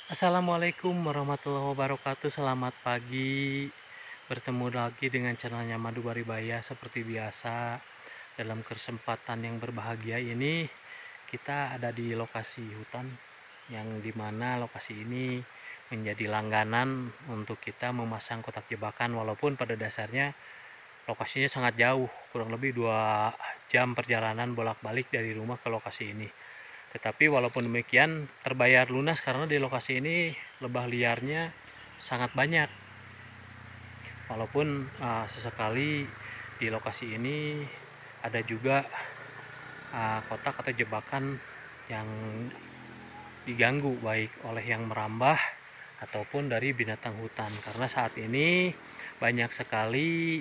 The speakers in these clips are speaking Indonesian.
Assalamualaikum warahmatullahi wabarakatuh. Selamat pagi. Bertemu lagi dengan channelnya Madu Baribaya seperti biasa. Dalam kesempatan yang berbahagia ini, kita ada di lokasi hutan yang dimana lokasi ini menjadi langganan untuk kita memasang kotak jebakan, walaupun pada dasarnya lokasinya sangat jauh, kurang lebih 2 jam perjalanan bolak-balik dari rumah ke lokasi ini. Tetapi walaupun demikian terbayar lunas karena di lokasi ini lebah liarnya sangat banyak. Walaupun sesekali di lokasi ini ada juga kotak atau jebakan yang diganggu baik oleh yang merambah ataupun dari binatang hutan, karena saat ini banyak sekali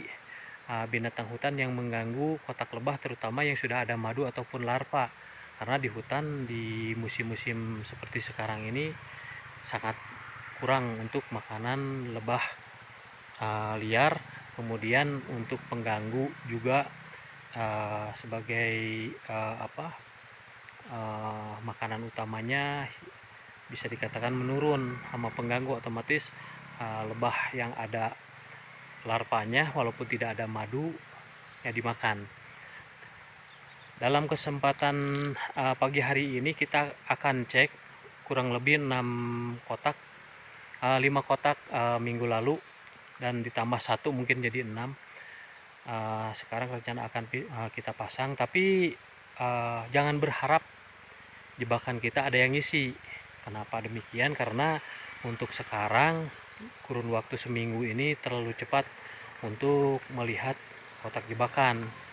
binatang hutan yang mengganggu kotak lebah, terutama yang sudah ada madu ataupun larva. Karena di hutan di musim-musim seperti sekarang ini sangat kurang untuk makanan lebah liar, kemudian untuk pengganggu juga sebagai makanan utamanya bisa dikatakan menurun sama pengganggu, otomatis lebah yang ada larvanya walaupun tidak ada madu ya dimakan. Dalam kesempatan pagi hari ini kita akan cek kurang lebih 6 kotak, 5 kotak minggu lalu dan ditambah satu mungkin jadi 6. Sekarang rencana akan kita pasang, tapi jangan berharap jebakan kita ada yang ngisi. Kenapa demikian? Karena untuk sekarang kurun waktu seminggu ini terlalu cepat untuk melihat kotak jebakan.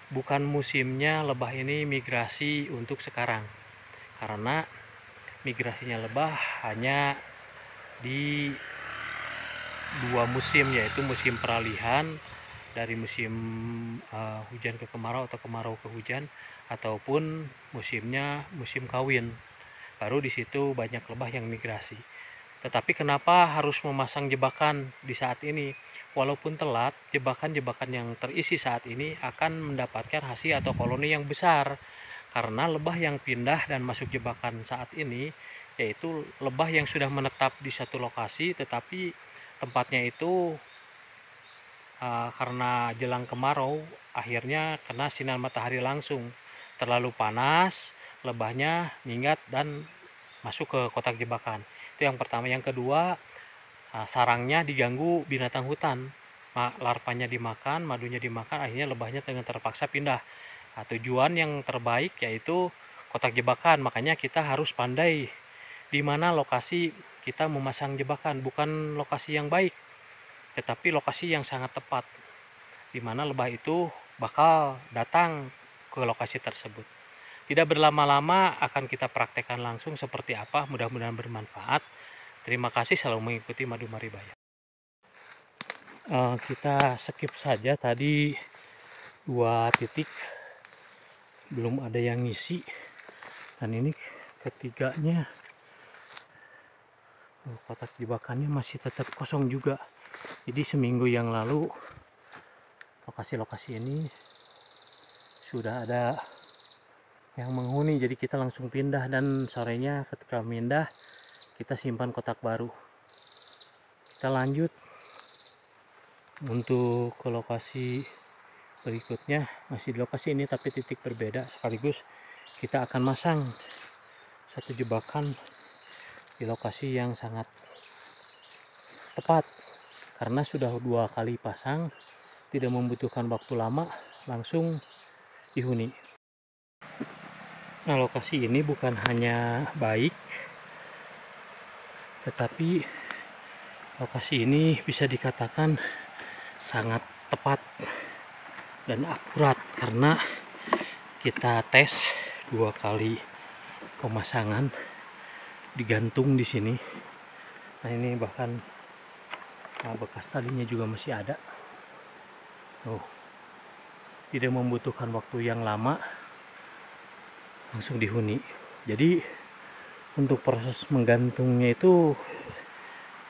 Bukan musimnya lebah ini migrasi untuk sekarang, karena migrasinya lebah hanya di 2 musim, yaitu musim peralihan dari musim hujan ke kemarau atau kemarau ke hujan, ataupun musimnya musim kawin. Baru di situ banyak lebah yang migrasi. Tetapi kenapa harus memasang jebakan di saat ini? Walaupun telat, jebakan-jebakan yang terisi saat ini akan mendapatkan hasil atau koloni yang besar. Karena lebah yang pindah dan masuk jebakan saat ini yaitu lebah yang sudah menetap di satu lokasi, tetapi tempatnya itu karena jelang kemarau akhirnya kena sinar matahari langsung, terlalu panas, lebahnya minggat dan masuk ke kotak jebakan. Itu yang pertama. Yang kedua, sarangnya diganggu binatang hutan, larvanya dimakan, madunya dimakan, akhirnya lebahnya dengan terpaksa pindah. Tujuan yang terbaik yaitu kotak jebakan, makanya kita harus pandai di mana lokasi kita memasang jebakan. Bukan lokasi yang baik, tetapi lokasi yang sangat tepat, di mana lebah itu bakal datang ke lokasi tersebut. Tidak berlama-lama akan kita praktekkan langsung seperti apa, mudah-mudahan bermanfaat. Terima kasih selalu mengikuti Madu Maribaya. Kita skip saja tadi 2 titik belum ada yang ngisi, dan ini ketiganya kotak jebakannya masih tetap kosong juga. Jadi seminggu yang lalu lokasi-lokasi ini sudah ada yang menghuni, jadi kita langsung pindah, dan sorenya ketika pindah kita simpan kotak baru. Kita lanjut untuk ke lokasi berikutnya, masih di lokasi ini tapi titik berbeda, sekaligus kita akan masang satu jebakan di lokasi yang sangat tepat, karena sudah 2 kali pasang, tidak membutuhkan waktu lama, langsung dihuni. Nah, lokasi ini bukan hanya baik, tetapi lokasi ini bisa dikatakan sangat tepat dan akurat, karena kita tes 2 kali pemasangan digantung di sini. Nah, ini bahkan bekas talinya juga masih ada. Tidak membutuhkan waktu yang lama, langsung dihuni. Jadi untuk proses menggantungnya itu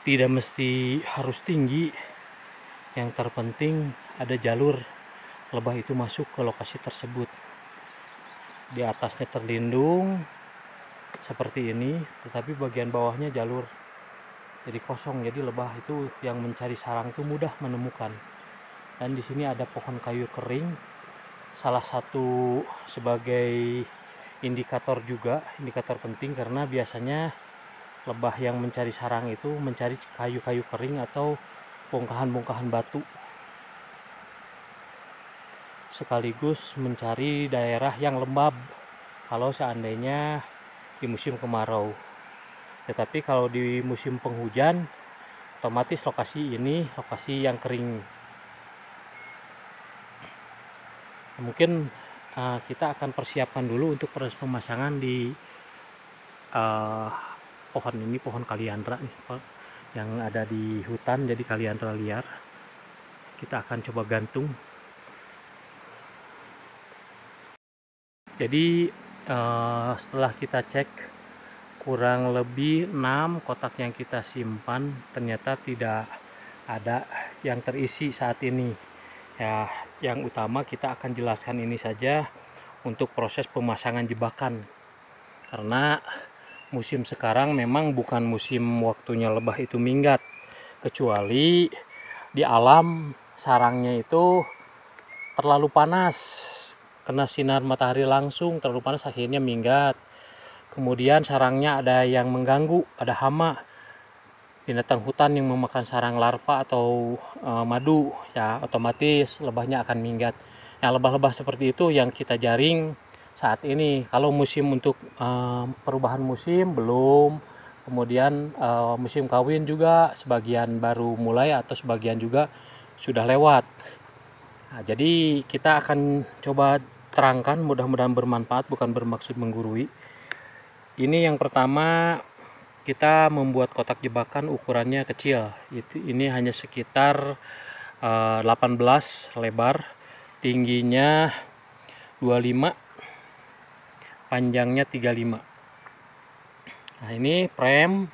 tidak mesti harus tinggi, yang terpenting ada jalur lebah itu masuk ke lokasi tersebut. Di atasnya terlindung, seperti ini, tetapi bagian bawahnya jalur jadi kosong, jadi lebah itu yang mencari sarang itu mudah menemukan. Dan di sini ada pohon kayu kering, salah satu sebagai indikator juga, indikator penting, karena biasanya lebah yang mencari sarang itu mencari kayu-kayu kering atau bongkahan-bongkahan batu, sekaligus mencari daerah yang lembab kalau seandainya di musim kemarau. Tetapi kalau di musim penghujan, otomatis lokasi ini lokasi yang kering. Mungkin kita akan persiapkan dulu untuk proses pemasangan di pohon ini, pohon kaliandra yang ada di hutan, jadi kaliandra liar. Kita akan coba gantung. Jadi setelah kita cek kurang lebih 6 kotak yang kita simpan, ternyata tidak ada yang terisi saat ini. Ya, yang utama kita akan jelaskan ini saja untuk proses pemasangan jebakan. Karena musim sekarang memang bukan musim waktunya lebah itu minggat, kecuali di alam sarangnya itu terlalu panas, kena sinar matahari langsung terlalu panas, akhirnya minggat. Kemudian sarangnya ada yang mengganggu, ada hama, binatang hutan yang memakan sarang larva atau madu, ya otomatis lebahnya akan minggat. Nah, lebah-lebah seperti itu yang kita jaring saat ini. Kalau musim untuk perubahan musim belum, kemudian musim kawin juga sebagian baru mulai atau sebagian juga sudah lewat. Nah, jadi kita akan coba terangkan, mudah-mudahan bermanfaat, bukan bermaksud menggurui. Ini yang pertama, kita membuat kotak jebakan ukurannya kecil. Ini hanya sekitar 18 lebar, tingginya 25, panjangnya 35. Nah, ini frame.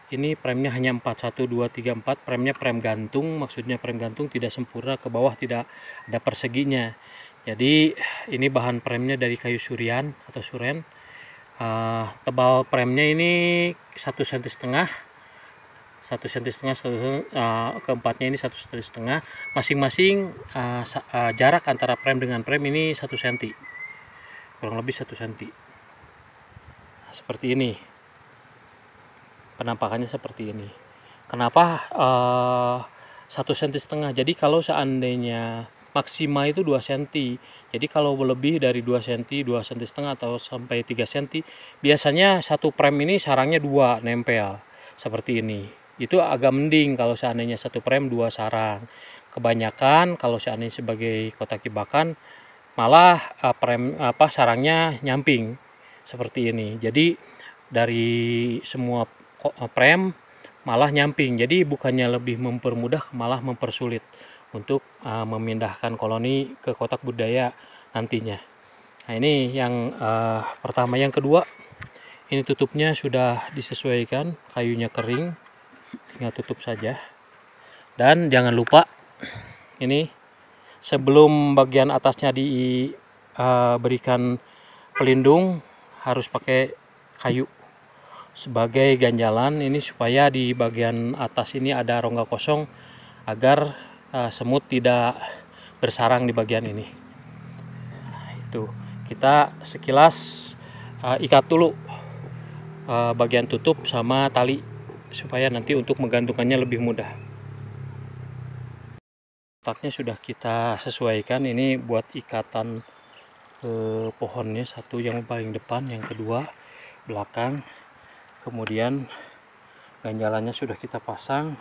Ini premnya hanya 4, 1, 2, 3, 4. Premnya prem gantung, maksudnya prem gantung tidak sempurna, ke bawah tidak ada perseginya. Jadi ini bahan premnya dari kayu surian atau suren. Tebal premnya ini 1,5 cm, 1,5 cm, keempatnya ini 1,5 cm. Masing-masing jarak antara prem dengan prem ini 1 cm, kurang lebih 1 cm. Seperti ini penampakannya, seperti ini. Kenapa 1,5 cm? Jadi kalau seandainya maksima itu 2 cm. Jadi kalau lebih dari 2 cm, 2,5 cm atau sampai 3 cm, biasanya satu prem ini sarangnya 2 nempel seperti ini. Itu agak mending kalau seandainya satu prem 2 sarang. Kebanyakan kalau seandainya sebagai kotak jebakan malah sarangnya nyamping seperti ini. Jadi dari semua prem malah nyamping. Jadi bukannya lebih mempermudah, malah mempersulit untuk memindahkan koloni ke kotak budaya nantinya. Nah, ini yang pertama. Yang kedua, ini tutupnya sudah disesuaikan, kayunya kering, tinggal tutup saja. Dan jangan lupa ini sebelum bagian atasnya diberikan pelindung harus pakai kayu sebagai ganjalan, ini supaya di bagian atas ini ada rongga kosong agar semut tidak bersarang di bagian ini. Nah, itu kita sekilas ikat dulu bagian tutup sama tali supaya nanti untuk menggantungkannya lebih mudah. Kotaknya sudah kita sesuaikan, ini buat ikatan pohonnya, satu yang paling depan, yang kedua belakang. Kemudian ganjalannya sudah kita pasang.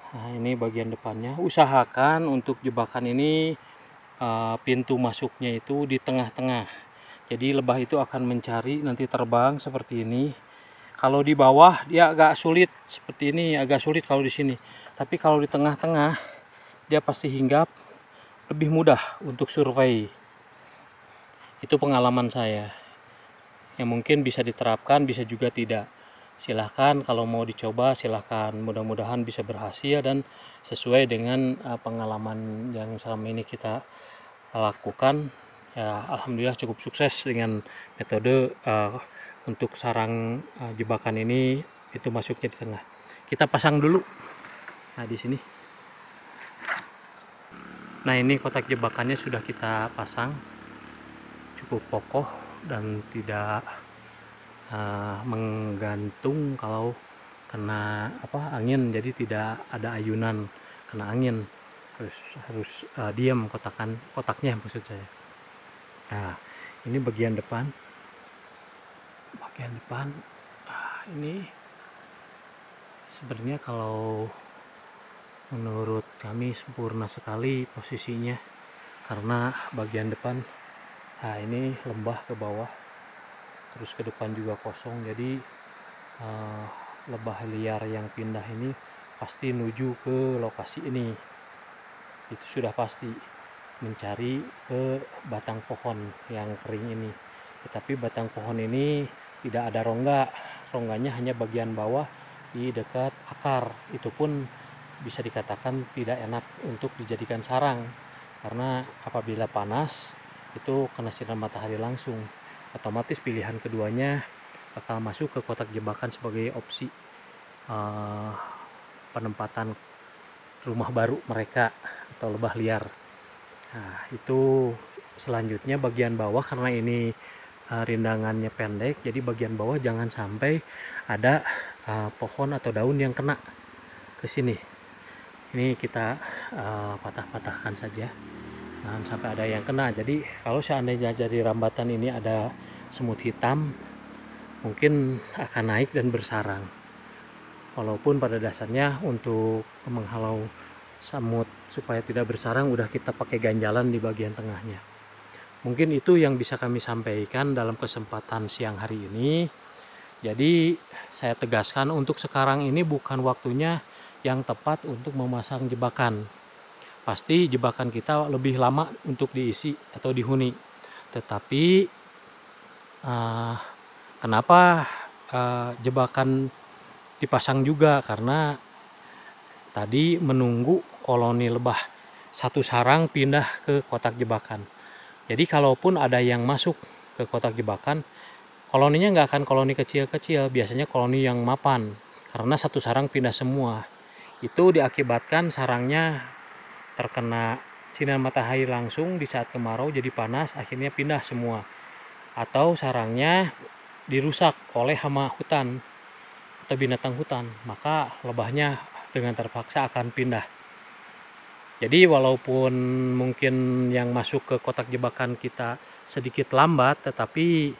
Nah, ini bagian depannya. Usahakan untuk jebakan ini pintu masuknya itu di tengah-tengah. Jadi lebah itu akan mencari, nanti terbang seperti ini. Kalau di bawah dia agak sulit seperti ini, agak sulit kalau di sini. Tapi kalau di tengah-tengah dia pasti hinggap, lebih mudah untuk survei. Itu pengalaman saya. Yang mungkin bisa diterapkan, bisa juga tidak. Silahkan kalau mau dicoba, silahkan. Mudah-mudahan bisa berhasil dan sesuai dengan pengalaman yang selama ini kita lakukan. Ya, alhamdulillah cukup sukses dengan metode untuk sarang jebakan ini, itu masuknya di tengah. Kita pasang dulu. Nah, di sini. Nah, ini kotak jebakannya sudah kita pasang, cukup kokoh dan tidak menggantung kalau kena angin, jadi tidak ada ayunan kena angin, harus diam kotaknya maksud saya. Nah, ini bagian depan. Ini sebenarnya kalau menurut kami sempurna sekali posisinya, karena bagian depan ini lembah ke bawah, terus ke depan juga kosong, jadi lebah liar yang pindah ini pasti menuju ke lokasi ini, itu sudah pasti mencari ke batang pohon yang kering ini. Tetapi batang pohon ini tidak ada rongganya hanya bagian bawah di dekat akar. Itu pun bisa dikatakan tidak enak untuk dijadikan sarang, karena apabila panas itu kena sinar matahari langsung, otomatis pilihan keduanya bakal masuk ke kotak jebakan sebagai opsi penempatan rumah baru mereka atau lebah liar. Nah, itu selanjutnya bagian bawah, karena ini rindangannya pendek, jadi bagian bawah jangan sampai ada pohon atau daun yang kena ke sini. Ini kita patah-patahkan saja, jangan sampai ada yang kena. Jadi kalau seandainya jadi rambatan ini ada semut hitam, mungkin akan naik dan bersarang. Walaupun pada dasarnya untuk menghalau semut supaya tidak bersarang udah kita pakai ganjalan di bagian tengahnya. Mungkin itu yang bisa kami sampaikan dalam kesempatan siang hari ini. Jadi saya tegaskan, untuk sekarang ini bukan waktunya yang tepat untuk memasang jebakan. Pasti jebakan kita lebih lama untuk diisi atau dihuni. Tetapi kenapa jebakan dipasang juga? Karena tadi menunggu koloni lebah satu sarang pindah ke kotak jebakan. Jadi kalaupun ada yang masuk ke kotak jebakan, koloninya nggak akan koloni kecil-kecil, biasanya koloni yang mapan, karena satu sarang pindah semua. Itu diakibatkan sarangnya terkena sinar matahari langsung di saat kemarau, jadi panas, akhirnya pindah semua. Atau sarangnya dirusak oleh hama hutan atau binatang hutan, maka lebahnya dengan terpaksa akan pindah. Jadi walaupun mungkin yang masuk ke kotak jebakan kita sedikit lambat, tetapi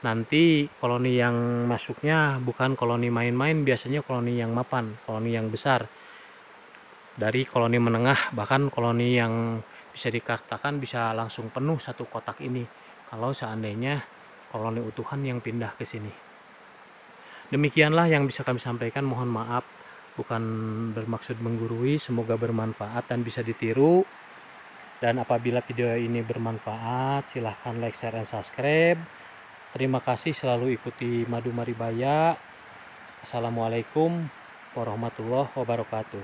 nanti koloni yang masuknya bukan koloni main-main, biasanya koloni yang mapan, koloni yang besar. Dari koloni menengah, bahkan koloni yang bisa dikatakan bisa langsung penuh satu kotak ini kalau seandainya koloni utuhan yang pindah ke sini. Demikianlah yang bisa kami sampaikan, mohon maaf bukan bermaksud menggurui, semoga bermanfaat dan bisa ditiru. Dan apabila video ini bermanfaat, silahkan like, share, dan subscribe. Terima kasih, selalu ikuti Madu Maribaya. Assalamualaikum warahmatullahi wabarakatuh.